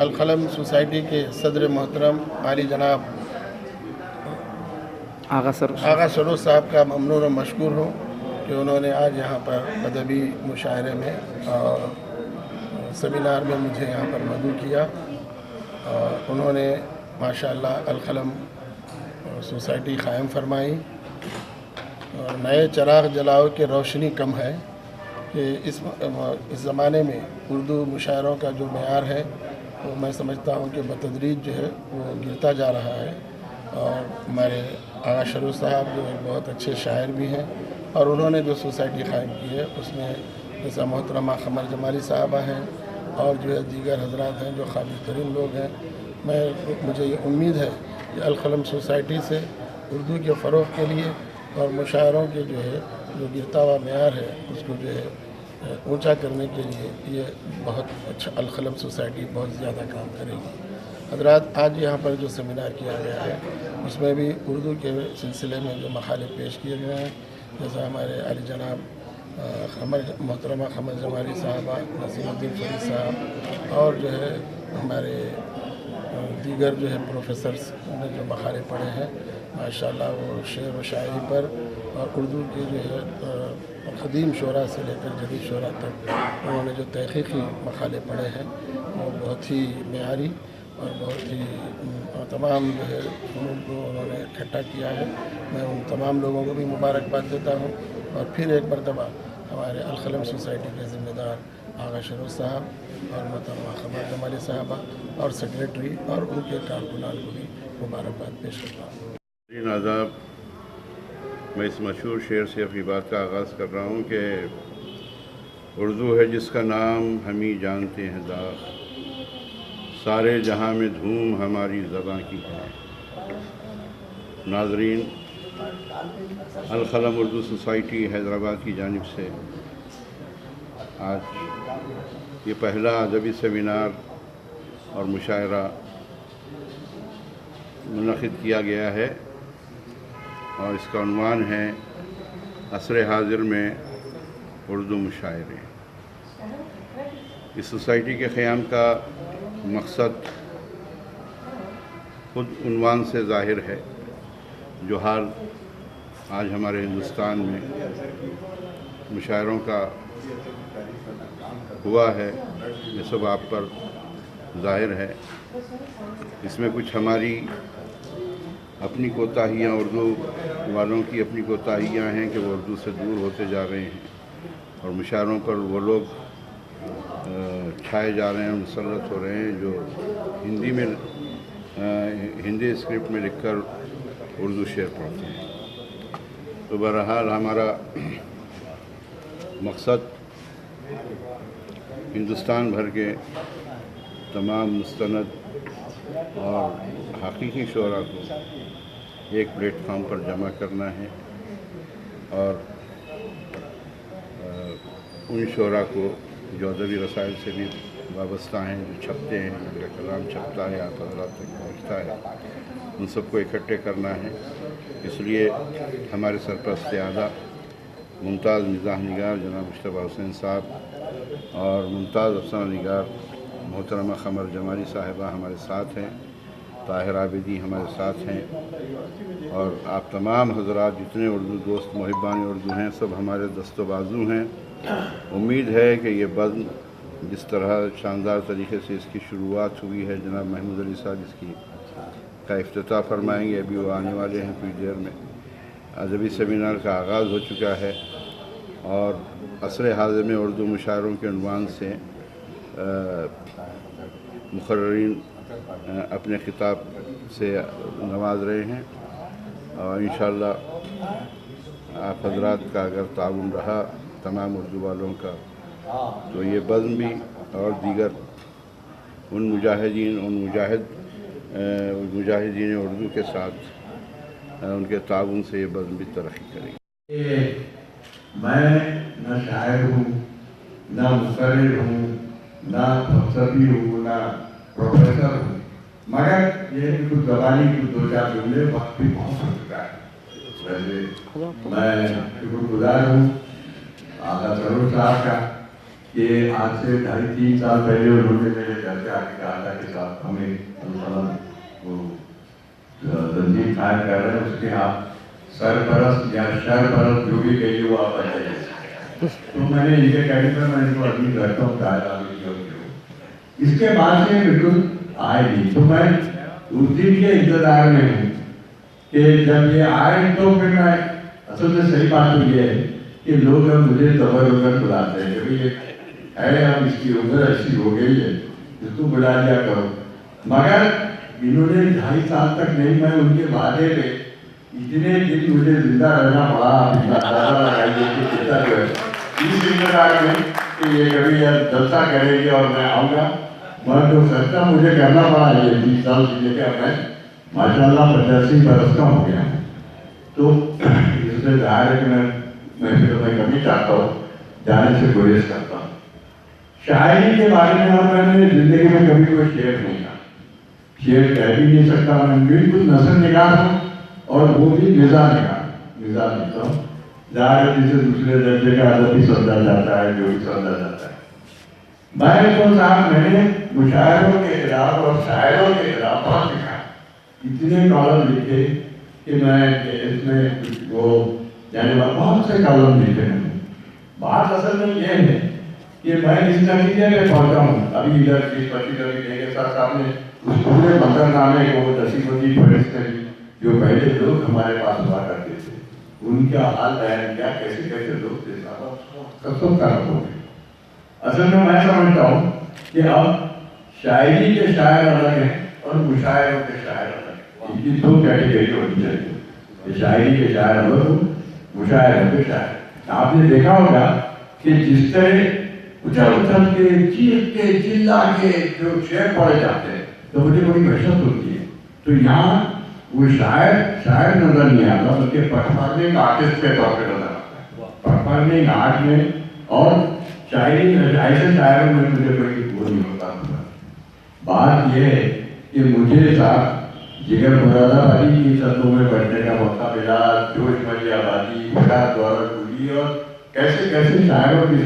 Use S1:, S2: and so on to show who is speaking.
S1: القلم society کے صدر محترم عالی جناب آغا سروش صاحب کا ممنون و مشکور ہوں کہ انہوں نے آج یہاں پر ادبی مشاعرے میں اور سیمینار میں مجھے یہاں پر مدعو کیا، اور انہوں نے ماشاءاللہ القلم سوسائٹی قائم فرمائی، اور نئے چراغ جلاؤ کہ روشنی کم ہے کہ اس زمانے میں اردو مشاعروں کا جو معیار ہے وہ میں سمجھتا ہوں کہ بتدریج جو ہے وہ گرتا جا رہا ہے، اور ہمارے آغا سروش صاحب جو ایک بہت اچھے شاعر بھی ہیں، اور انہوں نے جو سوسائٹی قائم کی ہے اس میں جیسا محترمہ قمر جمالی صاحبہ ہیں اور جو ہے دیگر حضرات ہیں جو قابل ترین لوگ ہیں۔ مجھے یہ امید ہے کہ القلم سوسائٹی سے اردو کے فروغ کے لیے اور مشاعروں کے جو ہے جو گرتا ہوا معیار ہے اس کو جو ہے اونچا کرنے کے لیے یہ بہت اچھا القلم سوسائٹی بہت زیادہ کام کرے گی۔ حضرات، آج یہاں پر جو سیمینار کیا گیا ہے اس میں بھی اردو کے سلسلے میں جو مقالے پیش کیے گئے ہیں، جیسا ہمارے عالی جناب محترمہ قمر جمالی صاحبہ، نسیم الدین فرید صاحب اور جو ہے ہمارے دیگر جو ہے پروفیسرز نے جو مقالے پڑھے ہیں، ماشاءاللہ وہ شعر و شاعری پر اور اردو کے جو ہے قدیم شعراء سے لے کر جدید شعراء تک انہوں نے جو تحقیقی مقالے پڑھے ہیں وہ بہت ہی معیاری اور بہت ہی تمام جو ہے فنون کو انہوں نے اکٹھا کیا ہے۔ میں ان تمام لوگوں کو بھی مبارکباد دیتا ہوں، اور پھر ایک مرتبہ ہمارے القلم سوسائٹی کے ذمہ دار آغا سروش صاحب اور محترمہ قمر جمالی صاحبہ اور سیکریٹری اور ان کے کارکنان کو بھی مبارکباد پیش کرتا ہوں۔
S2: آداب، میں اس مشہور شعر سے اپنی بات کا آغاز کر رہا ہوں کہ اردو ہے جس کا نام ہم ہی جانتے ہیں داغ، سارے جہاں میں دھوم ہماری زباں کی ہے۔ ناظرین، القلم اردو سوسائٹی حیدرآباد کی جانب سے آج یہ پہلا ادبی سیمینار اور مشاعرہ منعقد کیا گیا ہے، اور اس کا عنوان ہے عصر حاضر میں اردو مشاعرے۔ اس سوسائٹی کے قیام کا مقصد خود عنوان سے ظاہر ہے۔ جو حال آج ہمارے ہندوستان میں مشاعروں کا ہوا ہے یہ سب آپ پر ظاہر ہے۔ اس میں کچھ ہماری اپنی کوتاہیاں، اردو والوں کی اپنی کوتاہیاں ہیں کہ وہ اردو سے دور ہوتے جا رہے ہیں، اور مشاعروں پر وہ لوگ چھائے جا رہے ہیں، مسلط ہو رہے ہیں جو ہندی اسکرپٹ میں لکھ کر اردو شعر پڑھتے ہیں۔ تو بہرحال ہمارا مقصد ہندوستان بھر کے تمام مستند اور حقیقی شعراء کو ایک پلیٹ فارم پر جمع کرنا ہے، اور ان شعراء کو جو ادبی رسائل سے بھی وابستہ ہیں، جو چھپتے ہیں، جن کا کلام چھپتا ہے، آپ حضرات تک پہنچتا ہے، ان سب کو اکٹھے کرنا ہے۔ اس لیے ہمارے سرپرست اعلیٰ ممتاز مزاح نگار جناب مشتبہ حسین صاحب اور ممتاز افسانہ نگار محترمہ قمر جمالی صاحبہ ہمارے ساتھ ہیں، طاہر عابدی ہمارے ساتھ ہیں، اور آپ تمام حضرات جتنے اردو دوست محبان اردو ہیں سب ہمارے دست و بازو ہیں۔ امید ہے کہ یہ بزم جس طرح شاندار طریقے سے اس کی شروعات ہوئی ہے، جناب محمود علی صاحب اس کا افتتاح فرمائیں گے، ابھی وہ آنے والے ہیں کچھ دیر میں۔ ادبی سیمینار کا آغاز ہو چکا ہے، اور عصر حاضر میں اردو مشاعروں کے عنوان سے مقررین اپنے خطاب سے نواز رہے ہیں، اور انشاءاللہ آپ حضرات کا اگر تعاون رہا تمام اردو والوں کا تو یہ بزم بھی اور دیگر ان مجاہدین اردو کے ساتھ ان کے تعاون سے یہ بزم بھی ترقی کرے گی۔
S3: میں نہ شاعر ہوں، نہ مقرر ہوں، نہ مذہبی ہوں، نہ پروفیسر ہوں، مگر یہ کچھ زبانی کی دو چار جملے وقت بھی پہنچ سکتا ہے۔ ویسے میں شکر گزار ہوں آغا سروش صاحب کا کہ آج سے 2.5-3 سال پہلے انہوں نے میرے گھر سے آ کے کہا تھا کہ صاحب ہمیں وہ تنظیم قائم کر رہے ہیں، اس کے آپ سرپرست یا شرپرست جو بھی کہیے وہ آپ بتائیے. تو میں نے ان کے کہنے پر میں ان کو ابھی رکھتا ہوں کہا اس کے بعد سے بالکل آئے نہیں. تو میں اس دن کے انتظار میں ہوں کہ جب یہ آئے تو پھر میں اصل میں صحیح بات تو یہ ہے کہ لوگ اب مجھے تبرک بلاتے ہیں کہ یہ ہے اب اس کی عمر ایسی ہو گئی ہے اس کو بلا لیا کرو. مگر انہوں نے 2.5 سال تک نہیں، میں ان کے وعدے پہ اتنے دن مجھے زندہ رہنا پڑا اس انتظار میں کہ یہ کبھی جلسہ کریں گے اور میں آؤں گا. میں تو سچا مجھے کرنا پڑا یہ 20 سال سے لے کر میں ماشاء اللہ 85 برس کا ہو گیا. تو اس سے ظاہر ہے کہ میں کبھی چاہتا ہوں جانے سے گریز کرتا ہوں. شاعری کے بارے میں اور میں نے زندگی میں کبھی کوئی شعر نہیں کہا، شعر کہہ بھی نہیں سکتا. میں بالکل نثر نگار ہوں اور وہ بھی مزاح نگار لکھتا ہوں. ظاہر ہے جسے دوسرے درجے کا ادب بھی سمجھا جاتا ہے، جو بھی سمجھا جاتا ہے. میں نے مشاعروں کے خلاف اور شاعروں کے خلاف بہت لکھا، اتنے کالم لکھے کہ میں اس میں وہ یعنی بہت سے کالم لکھے ہیں. بات اصل میں یہ ہے کہ میں اس نتیجے میں پہنچا ہوں. ابھی ادھر اس پرٹیکولر ڈے کے ساتھ آپ نے اس پورے منظر نامے کو نصیب الدین فہرست جو پہلے لوگ ہمارے پاس ہوا کرتے تھے ان کا حال بیان کیا، کیسے کیسے لوگ تھے سب کا ہو گئے. اصل میں سمجھتا ہوں کہ اب شاعری کے شاعر الگ ہیں اور مشاعروں کے شاعر الگ ہیں. ان کی 2 کیٹیگری ہونی چاہیے، شاعری کے شاعر الگ ہو، مشاعروں کے شاعر. آپ نے دیکھا ہوگا کہ جس طرح اچھل کے چیخ کے چلا کے جو شعر پڑھے جاتے ہیں تو مجھے بڑی وحشت ہوتی ہے. تو یہاں وہ شاعر نظر نہیں آتا بلکہ پرفارمنگ آرٹسٹ کے طور پہ نظر آتا ہے. پرفارمنگ آرٹ میں اور شاعری ایسے شاعروں میں مجھے کوئی وہ نہیں ہوتا. بات یہ ہے کہ مجھے صاحب جگر مراد آبادی کی سطحوں میں پڑھنے کا موقع ملا، جوش ملی آبادی، بڑا دور ٹولی اور کیسے کیسے شاعروں کی